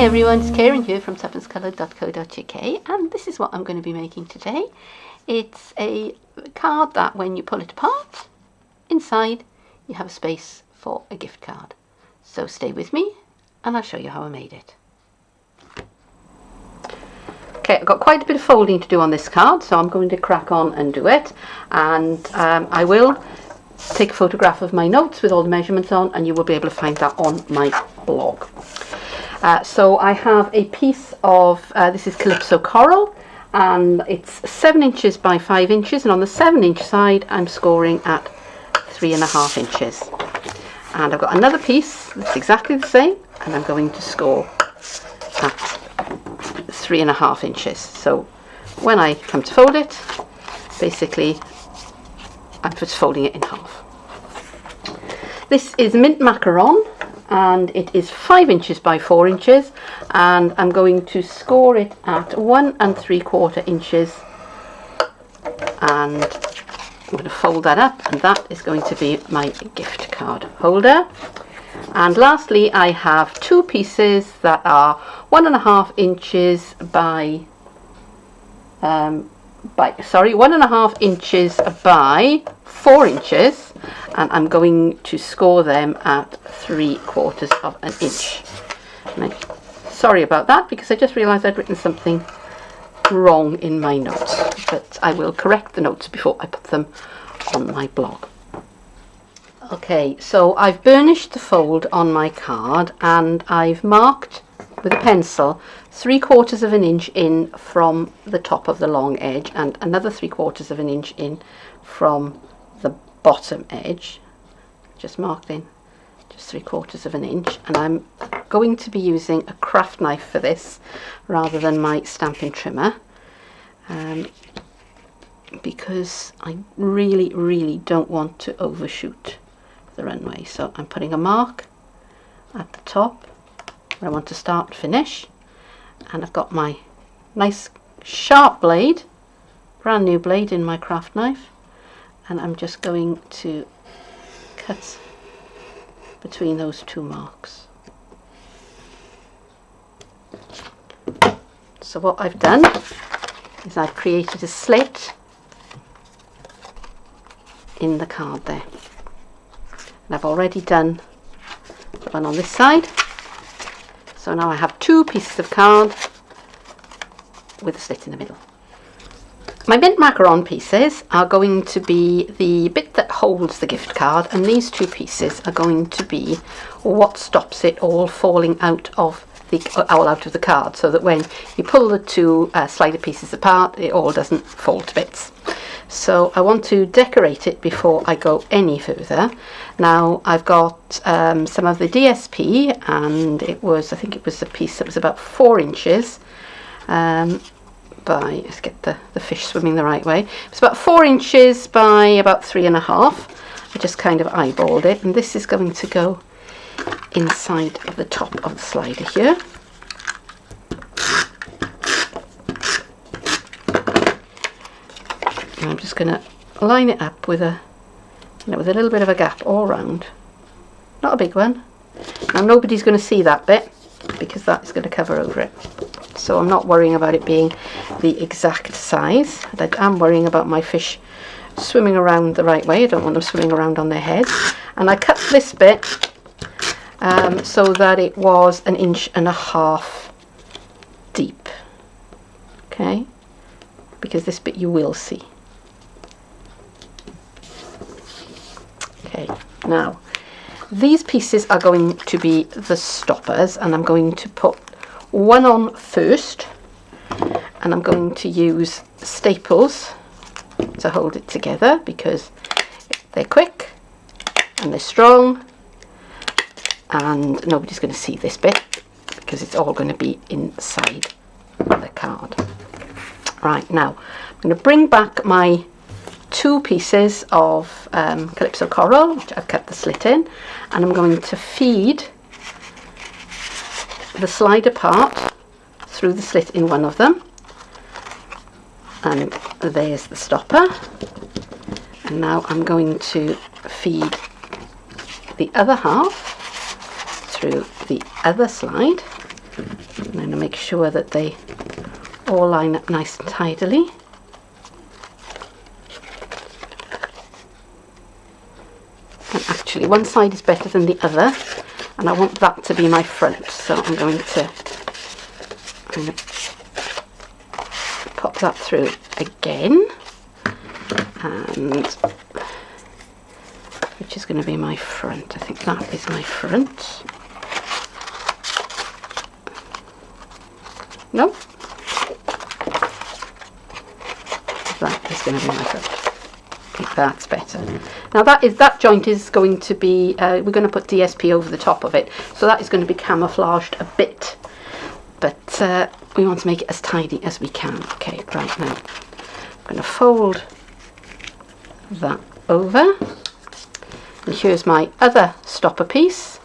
everyone, it's Keren here from tuppencecoloured.co.uk, and this is what I'm going to be making today. It's a card that when you pull it apart, inside you have a space for a gift card. So stay with me and I'll show you how I made it. Okay, I've got quite a bit of folding to do on this card, so I'm going to crack on and do it. And I will take a photograph of my notes with all the measurements on, and you will be able to find that on my blog. So I have a piece of, this is Calypso Coral, and it's 7 inches by 5 inches, and on the 7-inch side I'm scoring at 3.5 inches. And I've got another piece that's exactly the same, and I'm going to score at 3.5 inches. So when I come to fold it, basically I'm just folding it in half. This is mint macaron, and it is 5 inches by 4 inches, and I'm going to score it at 1 3/4 inches, and I'm going to fold that up, and that is going to be my gift card holder. And lastly, I have two pieces that are 1.5 inches by 1.5 inches by 4 inches, and I'm going to score them at 3/4 inch. Now, sorry about that, because I just realised I'd written something wrong in my notes, but I will correct the notes before I put them on my blog. Okay, so I've burnished the fold on my card, and I've marked with a pencil 3/4 inch in from the top of the long edge, and another 3/4 inch in from the bottom edge. Just marked in just 3/4 inch, and I'm going to be using a craft knife for this rather than my stamping trimmer, because I really don't want to overshoot the runway. So I'm putting a mark at the top where I want to start and finish, and I've got my nice sharp blade, brand new blade in my craft knife, and I'm just going to cut between those two marks. So what I've done is I've created a slit in the card there, and I've already done the one on this side. So now I have two pieces of card with a slit in the middle. My mint macaron pieces are going to be the bit that holds the gift card, and these two pieces are going to be what stops it all falling out of the card, so that when you pull the two slider pieces apart, it all doesn't fall to bits. So I want to decorate it before I go any further. Now I've got some of the DSP, and I think it was a piece that was about 4 inches by, let's get the fish swimming the right way. It's about 4 inches by about 3.5. I just kind of eyeballed it, and this is going to go inside of the top of the slider here. And I'm just going to line it up with with a little bit of a gap all round. Not a big one. Now nobody's going to see that bit, because that is going to cover over it. So I'm not worrying about it being the exact size. I am worrying about my fish swimming around the right way. I don't want them swimming around on their heads. And I cut this bit so that it was 1.5 inches deep. Okay, because this bit you will see. Okay, now these pieces are going to be the stoppers, and I'm going to put one on first, and I'm going to use staples to hold it together, because they're quick and they're strong, and nobody's going to see this bit because it's all going to be inside the card. Right, now I'm going to bring back my two pieces of Calypso Coral, which I've cut the slit in, and I'm going to feed the slider part through the slit in one of them, and there's the stopper. And now I'm going to feed the other half through the other slide, I'm going to make sure that they all line up nice and tidily. And actually one side is better than the other, and I want that to be my front, so I'm going to pop that through again, and which is going to be my front. I think that is my front. No, that is going to be my front. I think that's better. Now that joint is going to be, we're going to put DSP over the top of it, so that is going to be camouflaged a bit, but we want to make it as tidy as we can. Okay, right, now I'm going to fold that over, and here's my other stopper piece.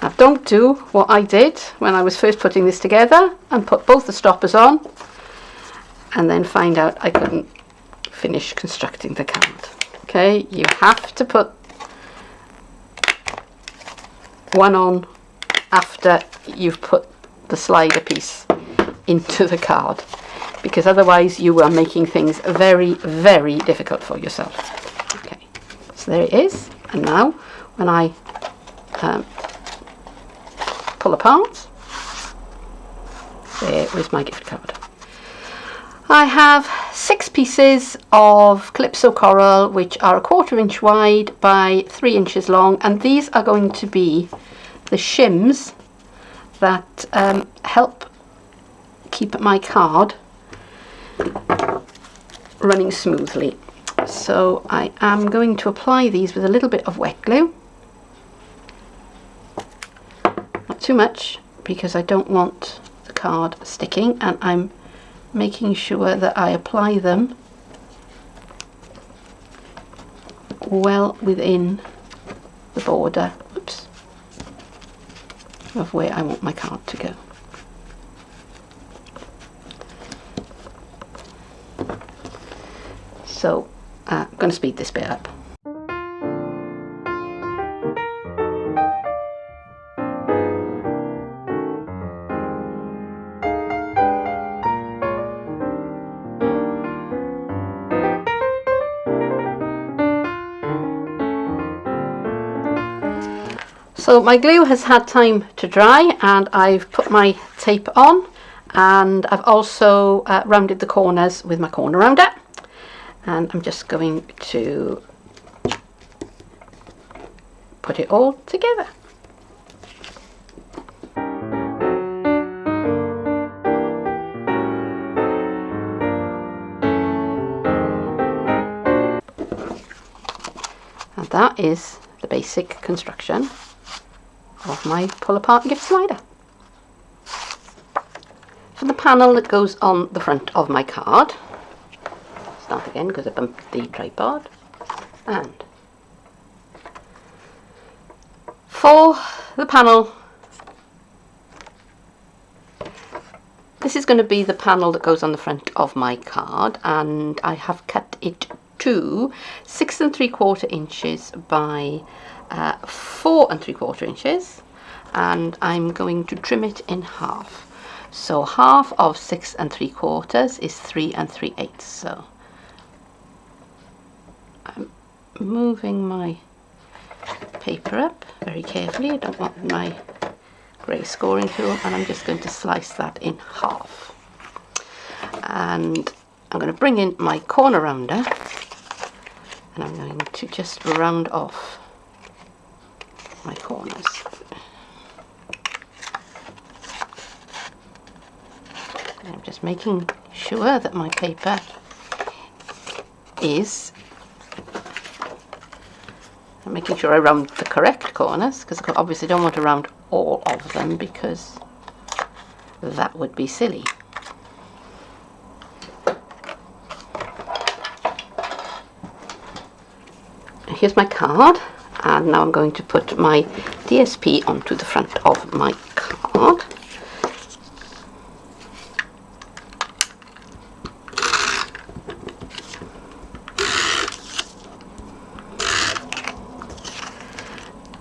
Now don't do what I did when I was first putting this together and put both the stoppers on and then find out I couldn't finish constructing the card. Okay, you have to put one on after you've put the slider piece into the card, because otherwise you are making things very, very difficult for yourself. Okay, so there it is, and now when I pull apart, there is my gift card. I have 6 pieces of Calypso coral, which are 1/4 inch wide by 3 inches long, and these are going to be the shims that help keep my card running smoothly. So I am going to apply these with a little bit of wet glue. Not too much, because I don't want the card sticking, and I'm making sure that I apply them well within the border, oops, of where I want my card to go. So I'm going to speed this bit up. So my glue has had time to dry, and I've put my tape on, and I've also rounded the corners with my corner rounder, and I'm just going to put it all together. And that is the basic construction of my pull apart gift slider. For the panel that goes on the front of my card, start again because I bumped the tripod, and for the panel, this is going to be the panel that goes on the front of my card, and I have cut it to 6 3/4 inches by 4 3/4 inches, and I'm going to trim it in half. So half of 6 3/4 is 3 3/8. So I'm moving my paper up very carefully. I don't want my grey scoring tool, and I'm just going to slice that in half. And I'm going to bring in my corner rounder, and I'm going to just round off my corners. And I'm just making sure that my paper is, I'm making sure I round the correct corners, because I obviously don't want to round all of them because that would be silly. Here's my card, and now I'm going to put my DSP onto the front of my card.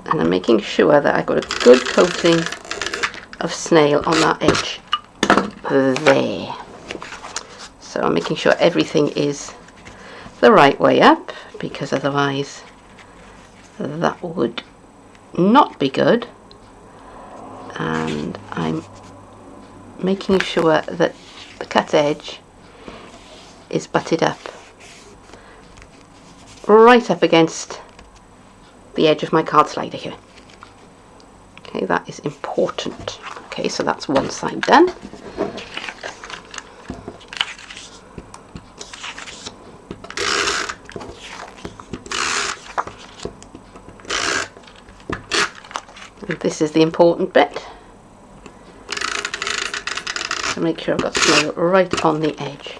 And I'm making sure that I've got a good coating of snail on that edge there. So I'm making sure everything is the right way up, because otherwise that would not be good. And I'm making sure that the cut edge is butted up right up against the edge of my card slider here. Okay, that is important. Okay, so that's one side done. And this is the important bit. So make sure I've got snail right on the edge.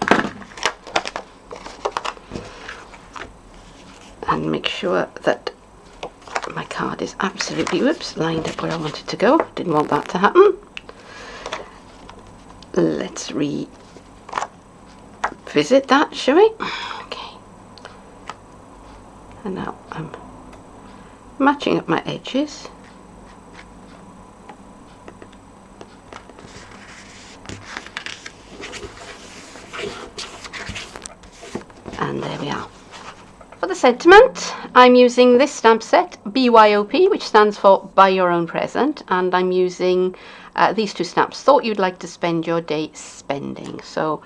And make sure that my card is absolutely, whoops, lined up where I want it to go. Didn't want that to happen. Let's revisit that, shall we? Okay. And now I'm matching up my edges. And there we are. For the sentiment, I'm using this stamp set, BYOP, which stands for Buy Your Own Present, and I'm using these two stamps, Thought You'd Like to Spend Your Day Spending. So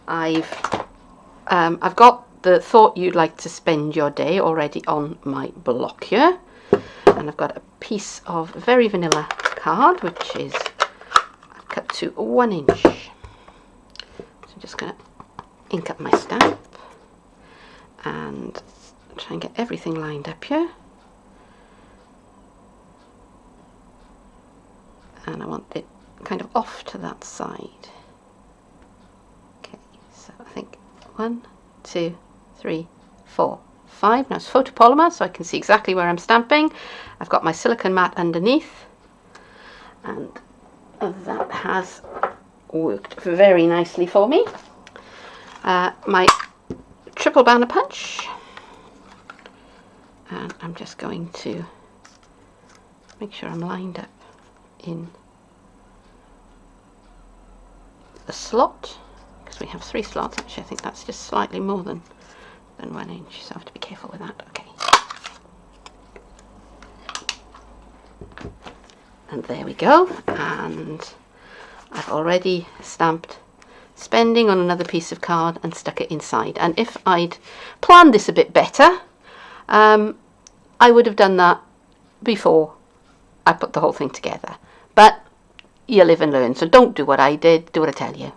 I've got the Thought You'd Like to Spend Your Day already on my block here, and I've got a piece of very vanilla card, which is cut to 1 inch. So I'm just going to ink up my stamp and try and get everything lined up here. And I want it kind of off to that side. Okay, so I think 1, 2, 3, 4, 5. Now it's photopolymer, so I can see exactly where I'm stamping. I've got my silicone mat underneath, and that has worked very nicely for me. My triple banner punch, and I'm just going to make sure I'm lined up in the slot, because we have 3 slots. Actually, I think that's just slightly more than 1 inch, so I have to be careful with that. Okay, and there we go. And I've already stamped spending on another piece of card and stuck it inside. And if I'd planned this a bit better, I would have done that before I put the whole thing together. But you live and learn, so don't do what I did, do what I tell you.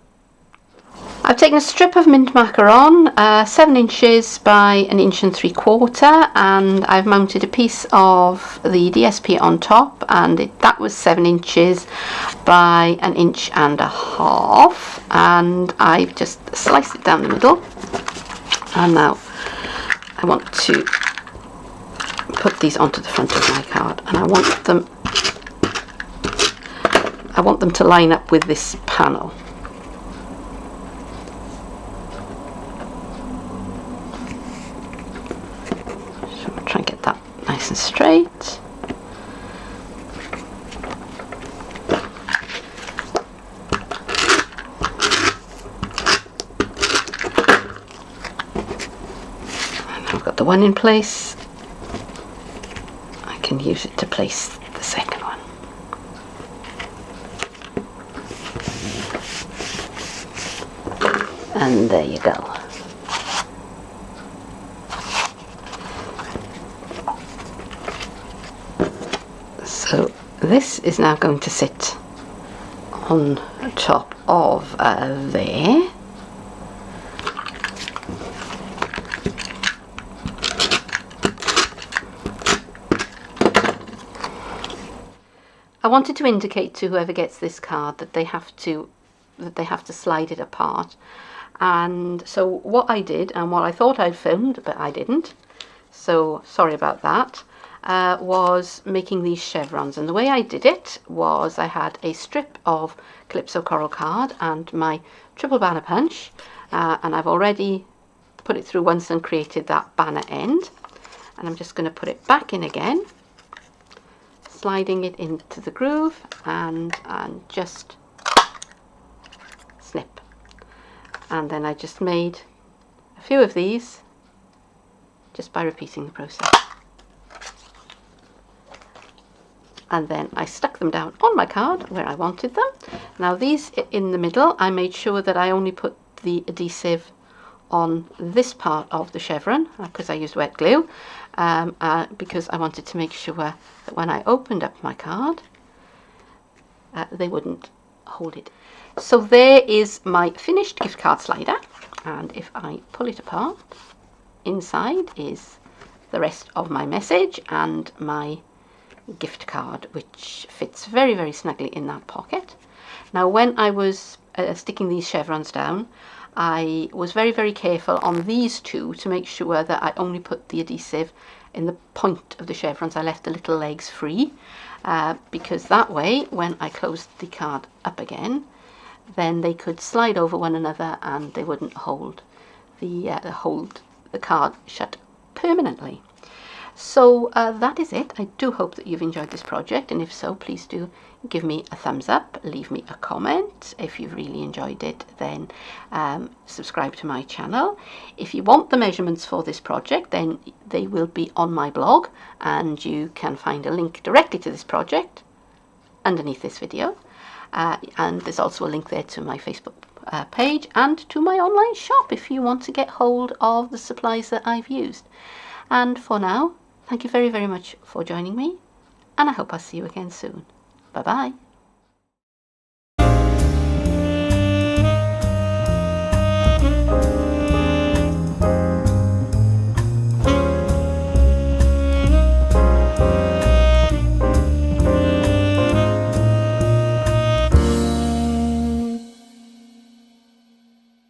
I've taken a strip of mint macaron, 7 inches by 1 3/4 inches, and I've mounted a piece of the DSP on top, and that was 7 inches by 1.5 inches, and I've just sliced it down the middle. And now I want to put these onto the front of my card, and I want them to line up with this panel. So I'm trying to get that nice and straight. And I've got the one in place. I can use it to place the second one. And there you go. So this is now going to sit on top of there. I wanted to indicate to whoever gets this card that they have to slide it apart. And so what I did, and what I thought I'd filmed, but I didn't, so sorry about that, was making these chevrons. And the way I did it was I had a strip of Calypso Coral card and my triple banner punch, and I've already put it through once and created that banner end. And I'm just going to put it back in again, sliding it into the groove and just snip. And then I just made a few of these just by repeating the process. And then I stuck them down on my card where I wanted them. Now these in the middle, I made sure that I only put the adhesive on this part of the chevron because I used wet glue, because I wanted to make sure that when I opened up my card, they wouldn't hold it. So there is my finished gift card slider, and if I pull it apart, inside is the rest of my message and my gift card, which fits very, very snugly in that pocket. Now when I was sticking these chevrons down, I was very, very careful on these two to make sure that I only put the adhesive in the point of the chevrons. I left the little legs free, because that way when I closed the card up again, then they could slide over one another and they wouldn't hold the card shut permanently. So that is it. I do hope that you've enjoyed this project, and if so, please do give me a thumbs up, leave me a comment. If you've really enjoyed it, then subscribe to my channel. If you want the measurements for this project, then they will be on my blog, and you can find a link directly to this project underneath this video. And there's also a link there to my Facebook page and to my online shop if you want to get hold of the supplies that I've used. And for now, thank you very, very much for joining me, and I hope I'll see you again soon. Bye-bye.